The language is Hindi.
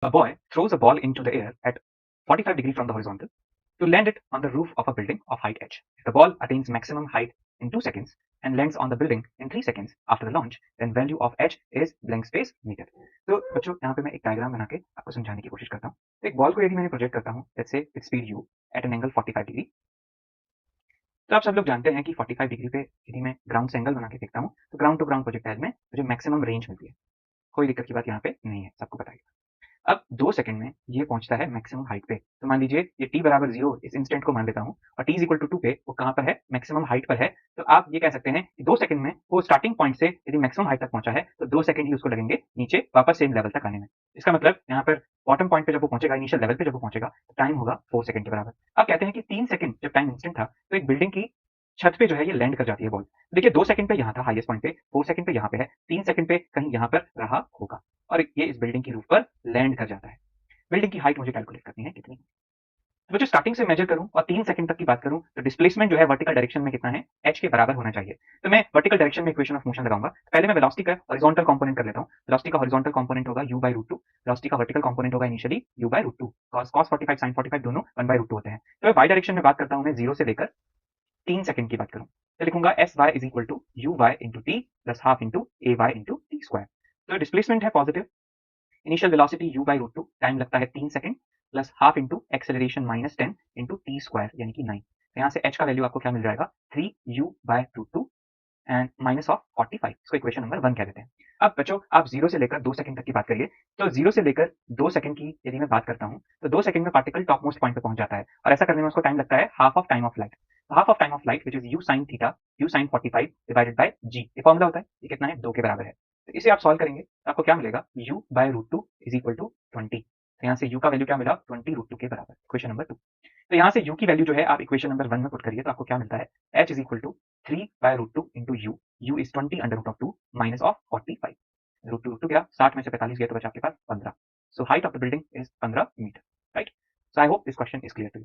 A boy throws a ball into the air at 45 degrees from the horizontal to land it on the roof of a building of height h. If the ball attains maximum height in 2 seconds and lands on the building in 3 seconds after the launch, then value of h is blank space meter. तो बच्चों यहाँ पे मैं एक डायग्राम बना के आपको समझाने की कोशिश करता हूँ। एक बॉल को यदि मैंने प्रोजेक्ट करता हूँ, let's say with speed u at an angle 45 degree, तो आप सब लोग जानते हैं कि 45 डिग्री पे यदि मैं ग्राउंड से एंगल बना के देखता हूँ, तो ग्राउंड टू ग्राउंड प्रोजेक्टाइल में मुझे मैक्सिमम रेंज मिलती है। कोई दिक्कत की बात यहाँ पे नहीं है, सबको पता है। अब 2 सेकंड में ये पहुँचता है मैक्सिमम हाइट पे। तो मान लीजिए ये t बराबर 0 इस इंस्टेंट को मान लेता हूँ और t इज़ इक्वल टू 2 पे वो कहाँ पर है? मैक्सिमम हाइट पर है। तो आप ये कह सकते हैं कि 2 सेकंड में वो स्टार्टिंग पॉइंट से यदि मैक्सिमम हाइट तक पहुँचा है, तो 2 सेकंड ही उसको लगेंगे नीचे वापस सेम लेवल तक आने में। इसका मतलब यहाँ पर बॉटम पॉइंट पे जब वो पहुँचेगा, इनिशियल लेवल पे जब वो पहुँचेगा, तो टाइम होगा 4 सेकंड के बराबर। अब कहते हैं कि 3 सेकंड जब टाइम इंस्टेंट था, तो एक बिल्डिंग की छत पे जो है ये लैंड कर जाती है बॉल। देखिए 2 सेकंड पे यहाँ था हाईएस्ट पॉइंट पे, 4 सेकंड पे यहाँ पे है, 3 सेकंड पे कहीं यहाँ पर रहा होगा और ये इस बिल्डिंग की रूफ पर लैंड कर जाता है। बिल्डिंग की हाइट मुझे कैलकुलेट करनी है कितनी। तो जो स्टार्टिंग से मेजर करूं और 3 सेकंड तक की बात करूं, तो डिस्प्लेसमेंट जो है वर्टिकल डायरेक्शन में कितना है? h के बराबर होना चाहिए। तो मैं वर्टिकल डायरेक्शन में इक्वेशन ऑफ मोशन लगाऊंगा। पहले मैं वेलोसिटी का हॉरिजॉन्टल कंपोनेंट कर लेता हूं। वेलोसिटी का हॉरिजॉन्टल कंपोनेंट होगा u/√2। वेलोसिटी का वर्टिकल कंपोनेंट होगा इनिशियली u/√2। cos 45 sin 45 दोनों 1/√2 होते हैं। तो मैं वाई डायरेक्शन में बात करता हूं, मैं 0 से लेकर 3 सेकंड की बात करूं, तो लिखूंगा Sy is equal to uy into T plus half into ay into T square. तो डिस्प्लेसमेंट है positive, initial velocity u/√2, time लगता है 3 second, plus half into acceleration minus 10 into T square यानी कि 9। तो यहाँ से h का वैल्यू आपको क्या मिल जाएगा? 3u/√2 and minus of 45। इसको इक्वेशन नंबर 1 कह देते हैं। अब बच्चों आप 0 से लेकर 2 सेकंड तक की बात करिए। तो 0 से लेकर 2 सेकंड की यदि मैं बात करता हूँ, तो 2 सेकंड में पार्टिकल टॉप मोस्ट पॉइंट पे पहुंच जाता है और ऐसा करने में उसको टाइम लगता है half of time of light. Half of time of light which is u sin theta, u sin 45 divided by g। ये फॉर्मूला होता है, ये कितना है? 2 के बराबर है। तो इसे आप सॉल्व करेंगे तो आपको क्या मिलेगा? u/√2 is equal to 20। तो यहाँ से u का वैल्यू क्या मिला? 20√2 के बराबर, इक्वेशन नंबर 2। तो यहाँ से u की वैल्यू जो है आप इक्वेशन नंबर 1 में पुट करिए तो आपको क्या मिलता है? h is equal to 3/√2 into u। u is 20 under root of 2 minus of 45। Root two गया, 60 में से 45 गया तो बचा आपके पास 15। So height of the building is 15 metre, right? So I hope this question is clear to you.